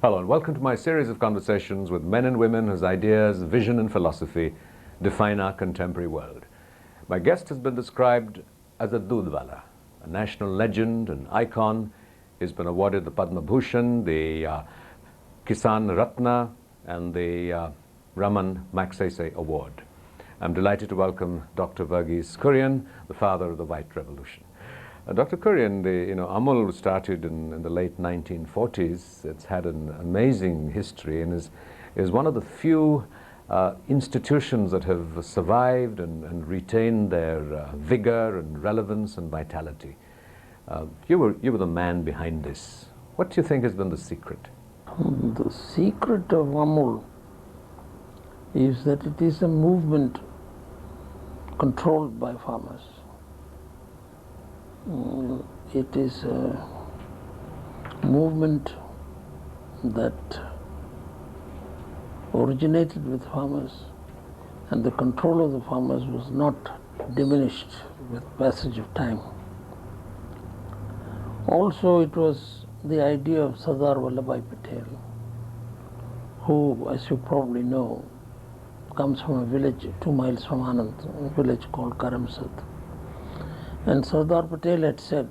Hello and welcome to my series of conversations with men and women whose ideas, vision and philosophy define our contemporary world. My guest has been described as a Dudwala, a national legend, an icon. He's been awarded the Padma Bhushan, the Kisan Ratna and the Raman Magsaysay Award. I'm delighted to welcome Dr. Verghese Kurien, the father of the White Revolution. Dr. Kurien, Amul started in the late 1940s. It's had an amazing history and is one of the few institutions that have survived and retained their vigor and relevance and vitality. You were the man behind this. What do you think has been the secret? The secret of Amul is that it is a movement controlled by farmers. It is a movement that originated with farmers, and the control of the farmers was not diminished with passage of time. Also, it was the idea of Sardar Vallabhbhai Patel, who, as you probably know, comes from a village 2 miles from Anand, a village called Karamsad. And Sardar Patel had said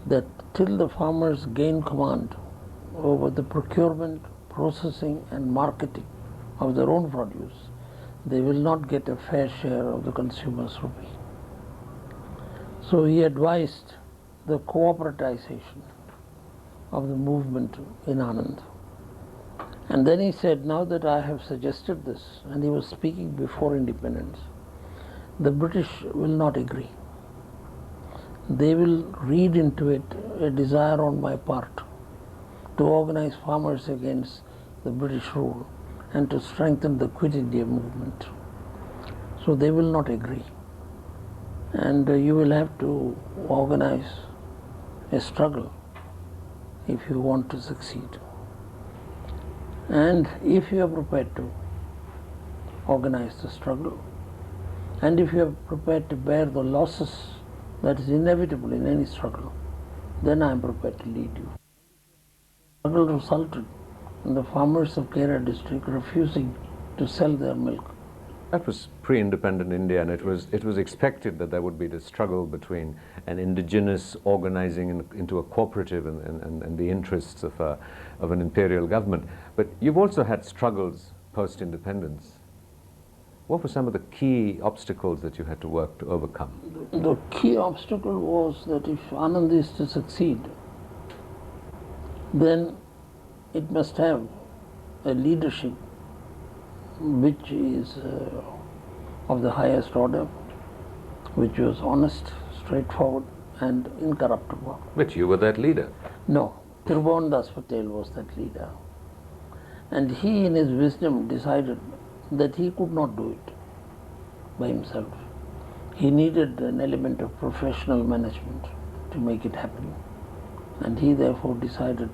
that till the farmers gain command over the procurement, processing and marketing of their own produce, they will not get a fair share of the consumer's rupee. So he advised the cooperativization of the movement in Anand. And then he said, now that I have suggested this, and he was speaking before independence, the British will not agree. They will read into it a desire on my part to organize farmers against the British rule and to strengthen the Quit India movement. So they will not agree. And you will have to organize a struggle if you want to succeed. And if you are prepared to organize the struggle, and if you are prepared to bear the losses that is inevitable in any struggle, then I am prepared to lead you. The struggle resulted in the farmers of Kerala district refusing to sell their milk. That was pre-independent India, and it was expected that there would be this struggle between an indigenous organizing into a cooperative and the interests of an imperial government. But you've also had struggles post-independence. What were some of the key obstacles that you had to work to overcome? The key obstacle was that if Anand is to succeed, then it must have a leadership which is of the highest order, which was honest, straightforward and incorruptible. But you were that leader. No, Tiruvandas Patel was that leader. And he in his wisdom decided that he could not do it by himself. He needed an element of professional management to make it happen. And he therefore decided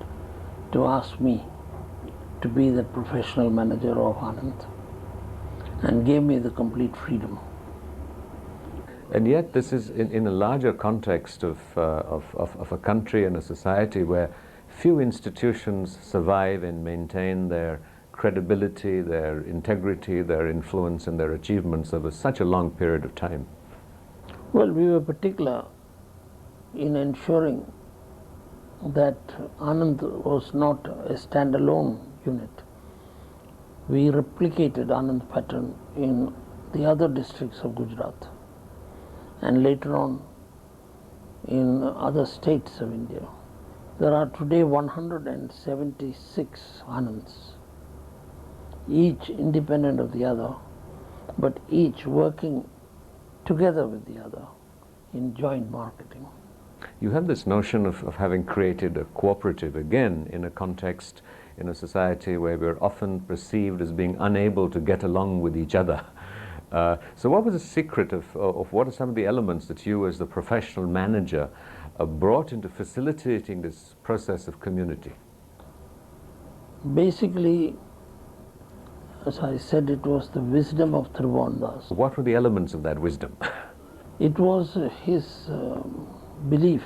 to ask me to be the professional manager of Anand and gave me the complete freedom. And yet this is in a larger context of a country and a society where few institutions survive and maintain their credibility, their integrity, their influence and their achievements over such a long period of time. Well, we were particular in ensuring that Anand was not a standalone unit. We replicated Anand pattern in the other districts of Gujarat and later on in other states of India. There are today 176 Anands, each independent of the other, but each working together with the other in joint marketing. You have this notion of having created a cooperative, again, in a context, in a society where we're often perceived as being unable to get along with each other. So what was the secret of what are some of the elements that you as the professional manager brought into facilitating this process of community? Basically, as I said, it was the wisdom of Tiruvandas. What were the elements of that wisdom? It was his belief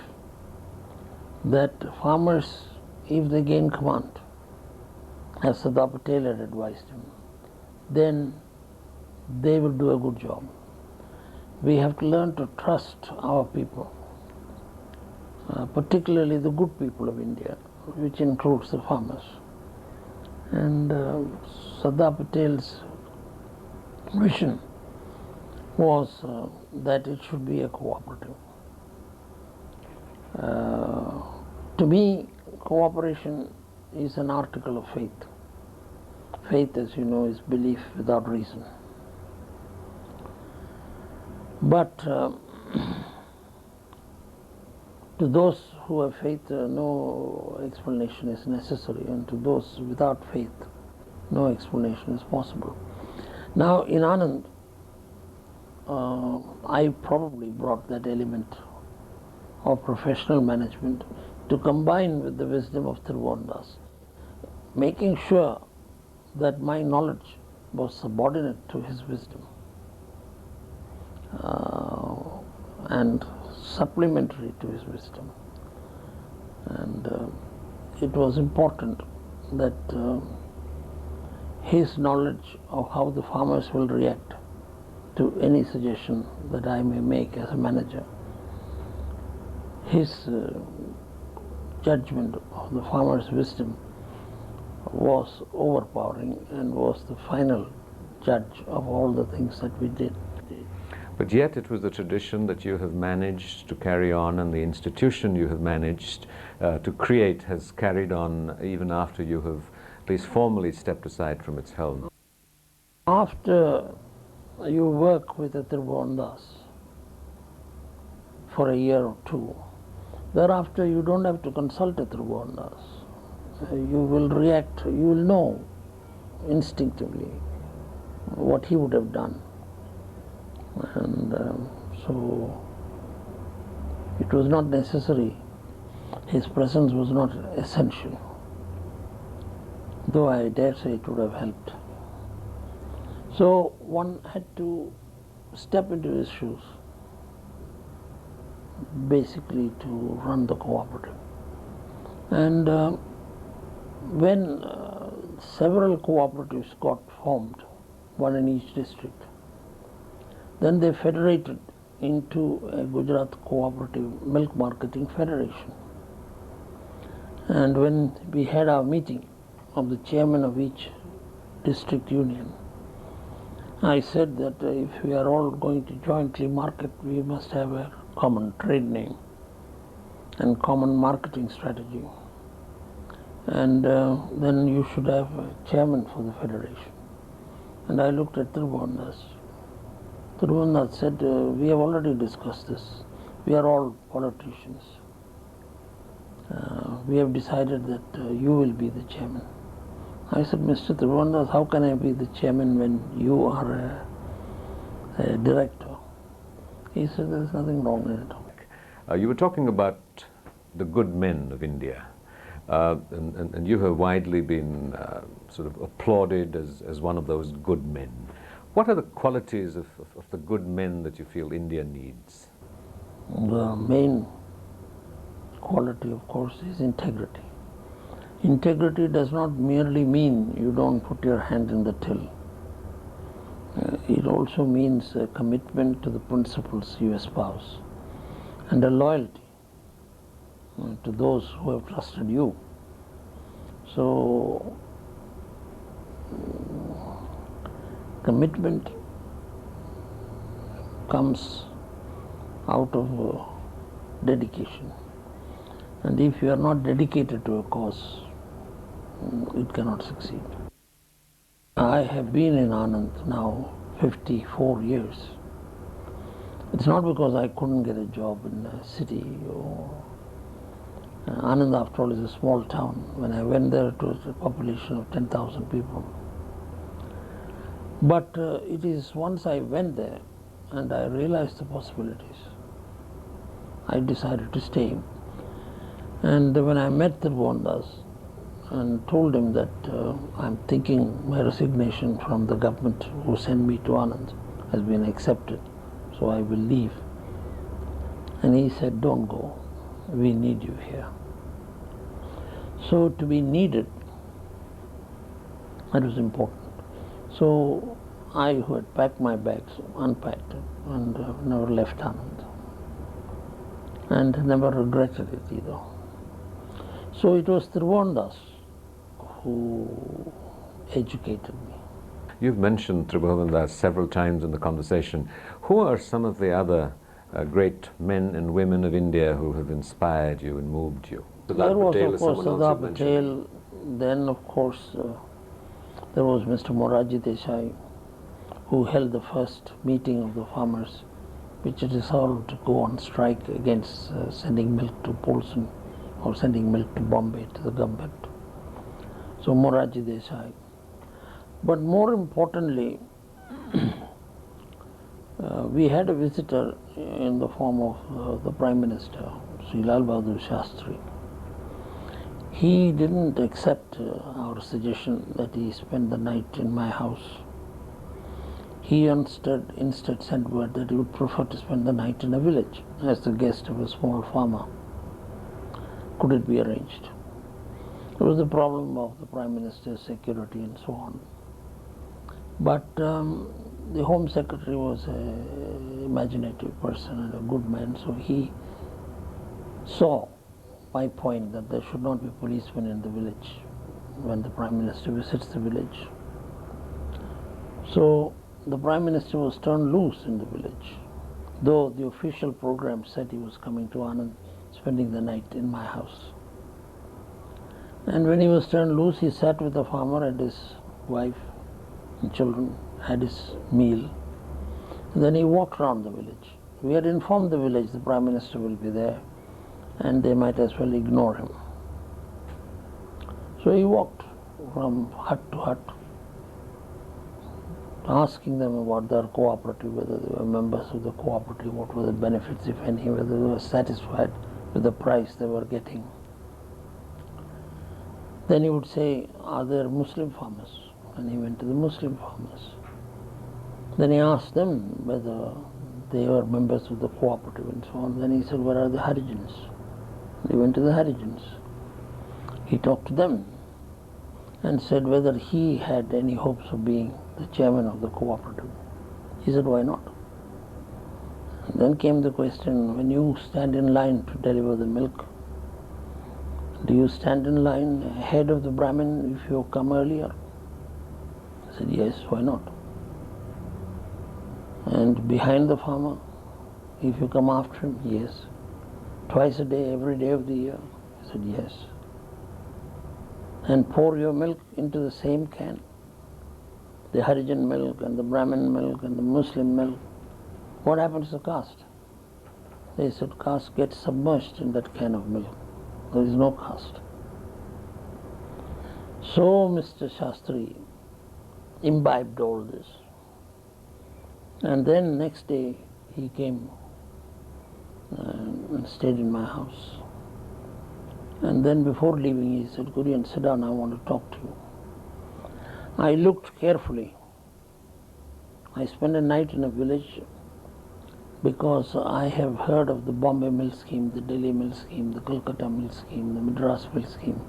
that farmers if they gain command, as Sardar Patel had advised him, then they will do a good job. We have to learn to trust our people, particularly the good people of India, which includes the farmers. And Sardar Patel's vision was that it should be a cooperative. To me, cooperation is an article of faith. Faith, as you know, is belief without reason. But to those who have faith, no explanation is necessary, and to those without faith, no explanation is possible. Now, in Anand, I probably brought that element of professional management to combine with the wisdom of Trivandrum, making sure that my knowledge was subordinate to his wisdom and supplementary to his wisdom. And it was important that his knowledge of how the farmers will react to any suggestion that I may make as a manager, his judgment of the farmer's wisdom was overpowering and was the final judge of all the things that we did. But yet it was the tradition that you have managed to carry on, and the institution you have managed to create has carried on even after you have at least formally stepped aside from its helm. After you work with the Trivandrum for a year or two, thereafter you don't have to consult a Trivandrum. You will react, you will know instinctively what he would have done. And so it was not necessary, his presence was not essential, though I dare say it would have helped. So one had to step into his shoes, basically to run the cooperative. And when several cooperatives got formed, one in each district, then they federated into a Gujarat Cooperative Milk Marketing Federation. And when we had our meeting of the chairman of each district union, I said that if we are all going to jointly market, we must have a common trade name and common marketing strategy. And then you should have a chairman for the federation. And I looked at Trivandrum. Trivandrum said, we have already discussed this. We are all politicians. We have decided that you will be the chairman. I said, Mr. Trivandrum, how can I be the chairman when you are a director? He said, there is nothing wrong in it. You were talking about the good men of India, and you have widely been sort of applauded as one of those good men. What are the qualities of the good men that you feel India needs? The main quality, of course, is integrity. Integrity does not merely mean you don't put your hand in the till. It also means a commitment to the principles you espouse and a loyalty to those who have trusted you. So, commitment comes out of dedication. And if you are not dedicated to a cause, it cannot succeed. I have been in Anand now 54 years. It's not because I couldn't get a job in a city. Anand, after all, is a small town. When I went there, it was a population of 10,000 people. But it is once I went there and I realized the possibilities, I decided to stay. And when I met Trivandrum and told him that I'm thinking my resignation from the government who sent me to Anand has been accepted, so I will leave. And he said, don't go, we need you here. So to be needed, that was important. So I who had packed my bags, unpacked it, and never left Anand, and never regretted it either. So it was Trivandrum who educated me. You've mentioned Tribhuvandas several times in the conversation. Who are some of the other great men and women of India who have inspired you and moved you? There was, of course, Sardar Patel. Then, of course, there was Mr. Morarji Desai, who held the first meeting of the farmers, which resolved to go on strike against sending milk to Polson or sending milk to Bombay to the government. So Morarji Desai. But more importantly, we had a visitor in the form of the Prime Minister, Sri Lal Bahadur Shastri. He didn't accept our suggestion that he spend the night in my house. He instead sent word that he would prefer to spend the night in a village as the guest of a small farmer. Could it be arranged? It was the problem of the Prime Minister's security and so on. But the Home Secretary was an imaginative person and a good man, so he saw my point that there should not be policemen in the village when the Prime Minister visits the village. So the Prime Minister was turned loose in the village, though the official program said he was coming to Anand, spending the night in my house. And when he was turned loose, he sat with the farmer and his wife and children, had his meal. And then he walked around the village. We had informed the village the Prime Minister will be there and they might as well ignore him. So he walked from hut to hut, asking them about their cooperative, whether they were members of the cooperative, what were the benefits, if any, whether they were satisfied with the price they were getting. Then he would say, are there Muslim farmers? And he went to the Muslim farmers. Then he asked them whether they were members of the cooperative and so on. Then he said, where are the Harijans? He went to the Harijans. He talked to them and said whether he had any hopes of being the chairman of the cooperative. He said, why not? And then came the question, when you stand in line to deliver the milk, do you stand in line ahead of the Brahmin if you come earlier? I said, yes, why not? And behind the farmer, if you come after him, yes. Twice a day, every day of the year? I said, yes. And pour your milk into the same can, the Harijan milk and the Brahmin milk and the Muslim milk. What happens to caste? They said, caste gets submerged in that can of milk. There is no caste. So Mr. Shastri imbibed all this. And then next day he came and stayed in my house. And then before leaving he said, Kurien, sit down, I want to talk to you. I looked carefully. I spent a night in a village because I have heard of the Bombay mill scheme, the Delhi mill scheme, the Calcutta mill scheme, the Madras mill scheme,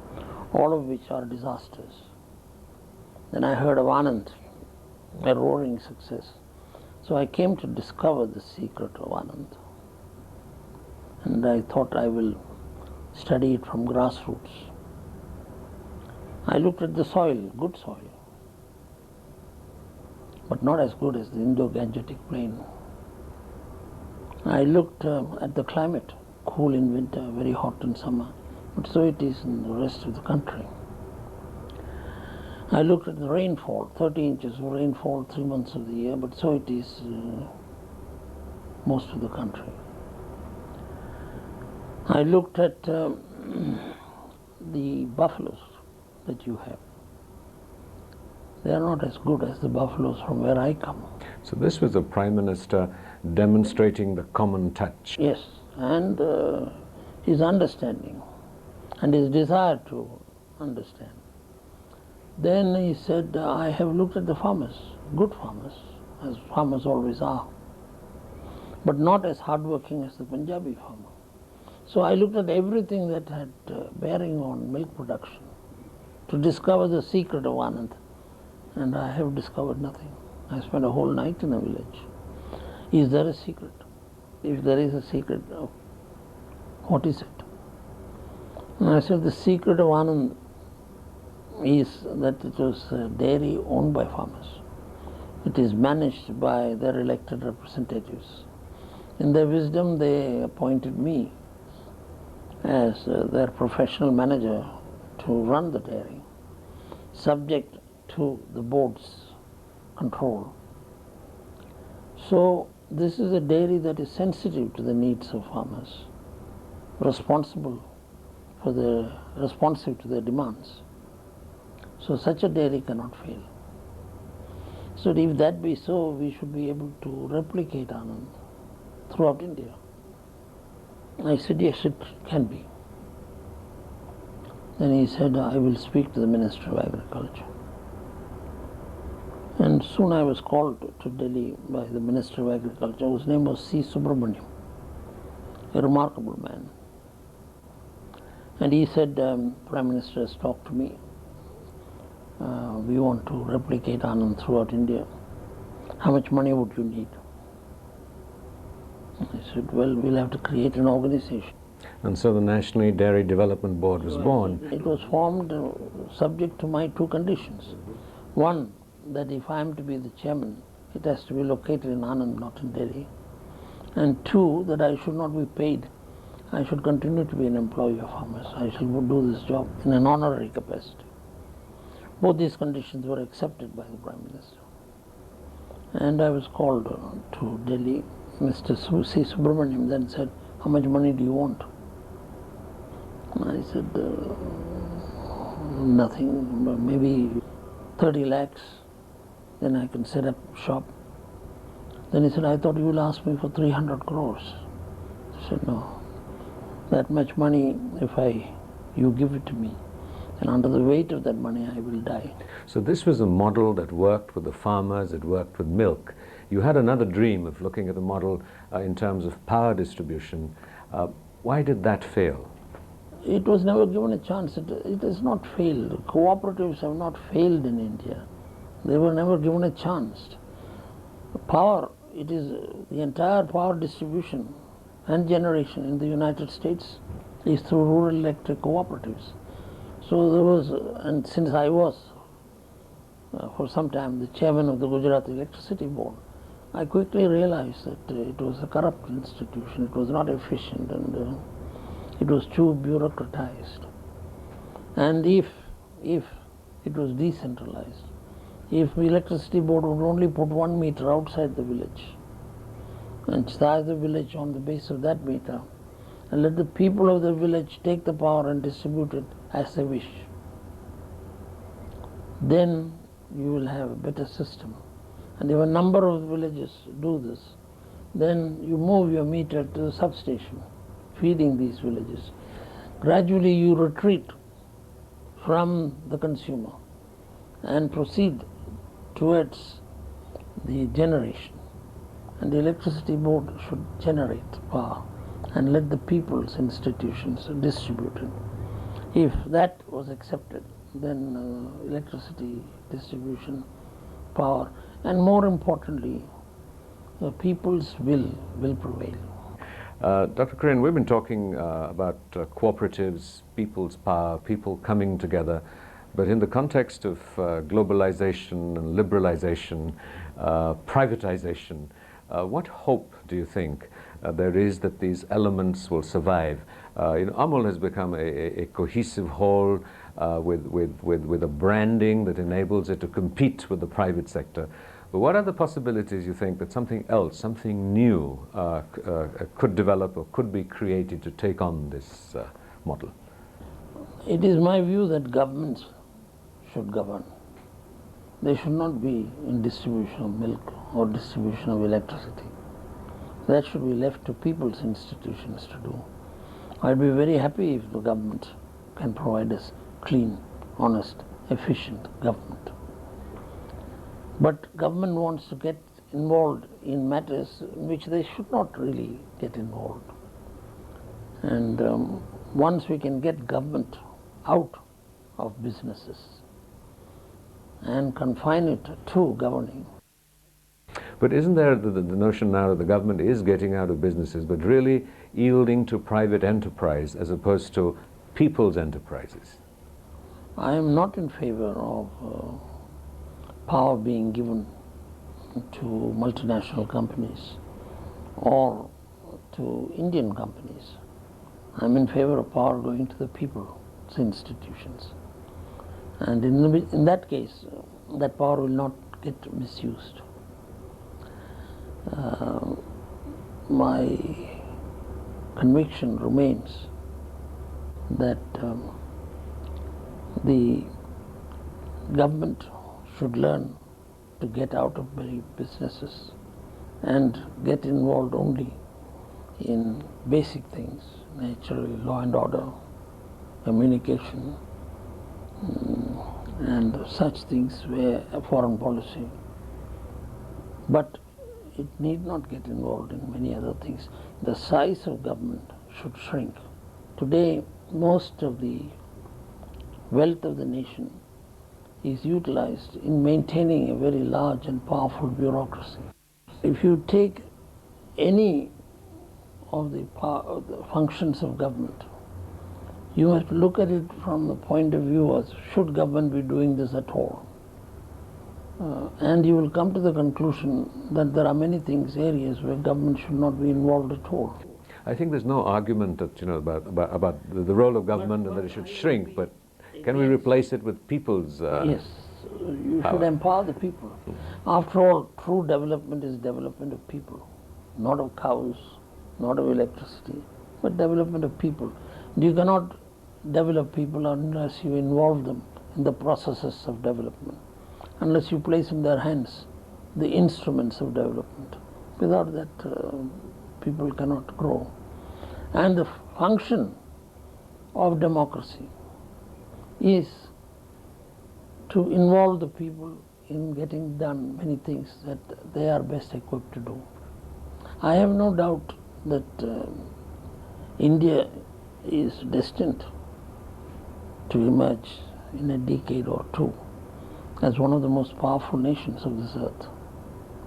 all of which are disasters. Then I heard of Anand, a roaring success. So I came to discover the secret of Anand. And I thought I will study it from grassroots. I looked at the soil, good soil, but not as good as the Indo-Gangetic plain. I looked at the climate, cool in winter, very hot in summer, but so it is in the rest of the country. I looked at the rainfall, 30 inches of rainfall 3 months of the year, but so it is most of the country. I looked at the buffaloes that you have. They are not as good as the buffaloes from where I come. So this was the Prime Minister demonstrating the common touch. Yes, and his understanding and his desire to understand. Then he said, I have looked at the farmers, good farmers, as farmers always are, but not as hardworking as the Punjabi farmer. So I looked at everything that had bearing on milk production to discover the secret of Anand, and I have discovered nothing. I spent a whole night in a village. Is there a secret? If there is a secret, what is it? And I said the secret of Anand is that it was a dairy owned by farmers. It is managed by their elected representatives. In their wisdom, they appointed me as their professional manager to run the dairy, subject to the board's control. So this is a dairy that is sensitive to the needs of farmers, responsive to their demands. So such a dairy cannot fail. So if that be so, we should be able to replicate Anand throughout India. I said, yes, it can be. Then he said, I will speak to the Minister of Agriculture. And soon I was called to Delhi by the Minister of Agriculture, whose name was C. Subramaniam, a remarkable man. And he said, Prime Minister has talked to me. We want to replicate Anand throughout India. How much money would you need? I said, well, we'll have to create an organization. And so the National Dairy Development Board was born. It was formed subject to my two conditions. One, that if I am to be the chairman, it has to be located in Anand, not in Delhi. And two, that I should not be paid. I should continue to be an employee of farmers. I shall do this job in an honorary capacity. Both these conditions were accepted by the Prime Minister. And I was called to Delhi. Mr. C. Subramaniam then said, how much money do you want? I said, nothing, maybe 30 lakhs, then I can set up shop. Then he said, I thought you will ask me for 300 crores. I said, no, that much money, if you give it to me, and under the weight of that money I will die. So this was a model that worked with the farmers, it worked with milk. You had another dream of looking at the model in terms of power distribution. Why did that fail? It was never given a chance. It has not failed. Cooperatives have not failed in India. They were never given a chance. Power, it is the entire power distribution and generation in the United States is through rural electric cooperatives. So there was, and since I was for some time the chairman of the Gujarat Electricity Board, I quickly realized that it was a corrupt institution, it was not efficient, and it was too bureaucratized. And if it was decentralized, if the electricity board would only put 1 meter outside the village and charge the village on the base of that meter, and let the people of the village take the power and distribute it as they wish, then you will have a better system. And if a number of villages do this, then you move your meter to the substation, feeding these villages. Gradually you retreat from the consumer and proceed towards the generation. And the electricity board should generate power and let the people's institutions distribute it. If that was accepted, then electricity distribution, power, and more importantly, the people's will prevail. Dr. Kurien, we've been talking about cooperatives, people's power, people coming together, but in the context of globalization and liberalization, privatization, what hope do you think there is that these elements will survive? Amul has become a cohesive whole with a branding that enables it to compete with the private sector. But what are the possibilities you think that something else, something new could develop or could be created to take on this model? It is my view that governments should govern. They should not be in distribution of milk or distribution of electricity. That should be left to people's institutions to do. I'd be very happy if the government can provide us clean, honest, efficient government. But government wants to get involved in matters in which they should not really get involved. And once we can get government out of businesses and confine it to governing. But isn't there the notion now that the government is getting out of businesses, but really yielding to private enterprise as opposed to people's enterprises? I am not in favor of power being given to multinational companies or to Indian companies. I'm in favor of power going to the people's institutions. And in that case, that power will not get misused. My conviction remains that the government should learn to get out of businesses and get involved only in basic things, naturally law and order, communication, and such things where foreign policy. But it need not get involved in many other things. The size of government should shrink. Today, most of the wealth of the nation is utilized in maintaining a very large and powerful bureaucracy. If you take any of the functions of government, you have to look at it from the point of view as should government be doing this at all? And you will come to the conclusion that there are many things, areas where government should not be involved at all. I think there's no argument that, about the role of government and that it should shrink, but can we replace it with people's Yes, you power? should empower the people. After all, true development is development of people, not of cows, not of electricity, but development of people. You cannot develop people unless you involve them in the processes of development, unless you place in their hands the instruments of development. Without that, people cannot grow. And the function of democracy is to involve the people in getting done many things that they are best equipped to do. I have no doubt that India is destined to emerge in a decade or two as one of the most powerful nations of this earth.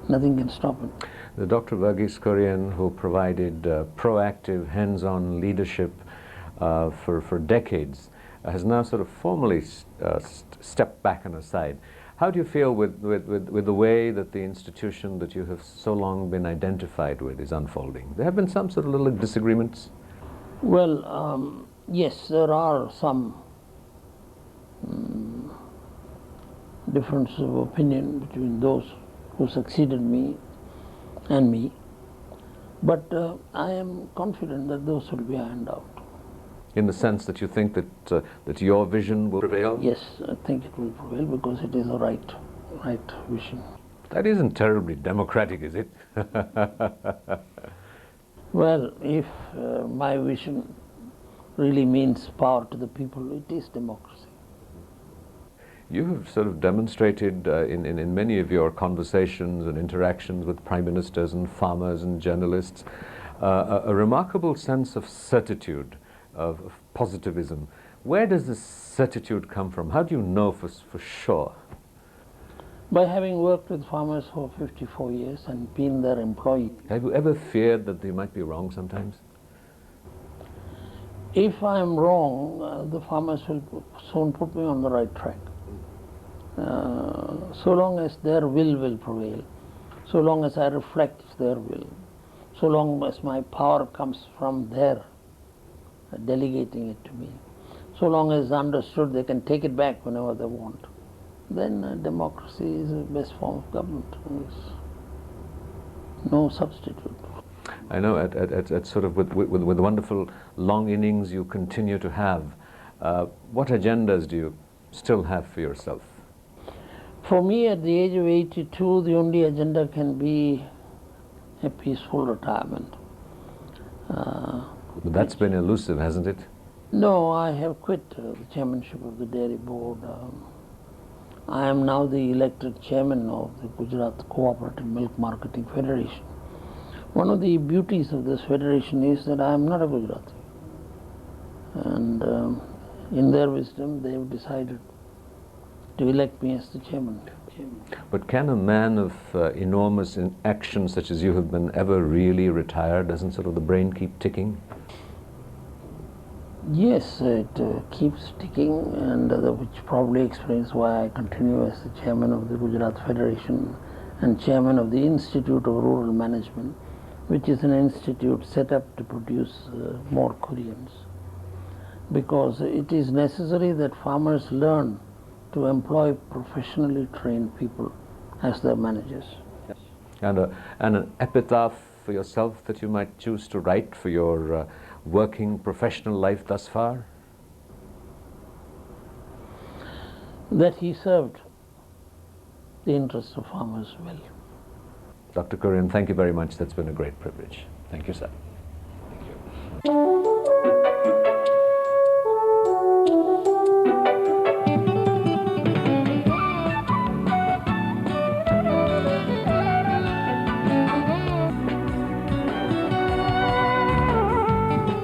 Nothing can stop it. The Dr. Verghese Kurien, who provided proactive, hands-on leadership for decades, has now sort of formally stepped back and aside. How do you feel with the way that the institution that you have so long been identified with is unfolding? There have been some sort of little disagreements? Well, yes, there are some differences of opinion between those who succeeded me and me, but I am confident that those will be ironed out. In the sense that you think that your vision will prevail? Yes, I think it will prevail because it is the right vision. That isn't terribly democratic, is it? Well, if my vision really means power to the people, it is democracy. You have sort of demonstrated in many of your conversations and interactions with prime ministers and farmers and journalists a remarkable sense of certitude, of positivism. Where does this certitude come from? How do you know for sure? By having worked with farmers for 54 years and been their employee. Have you ever feared that they might be wrong sometimes? If I am wrong, the farmers will soon put me on the right track. So long as their will prevail, so long as I reflect their will, so long as my power comes from their delegating it to me, so long as understood they can take it back whenever they want, then democracy is the best form of government. There's no substitute. I know at sort of with the wonderful long innings you continue to have, what agendas do you still have for yourself? For me, at the age of 82, the only agenda can be a peaceful retirement. But that's been elusive, hasn't it? No, I have quit the chairmanship of the dairy board. I am now the elected chairman of the Gujarat Cooperative Milk Marketing Federation. One of the beauties of this federation is that I am not a Gujarati. And in their wisdom, they have decided to elect me as the chairman. But can a man of enormous action such as you have been ever really retire? Doesn't sort of the brain keep ticking? Yes, it keeps ticking, and which probably explains why I continue as the chairman of the Gujarat Federation and chairman of the Institute of Rural Management, which is an institute set up to produce more Koreans. Because it is necessary that farmers learn to employ professionally trained people as their managers. And an epitaph for yourself that you might choose to write for your working professional life thus far? That he served the interests of farmers well. Dr. Kurien, thank you very much. That's been a great privilege. Thank you, sir. Thank you.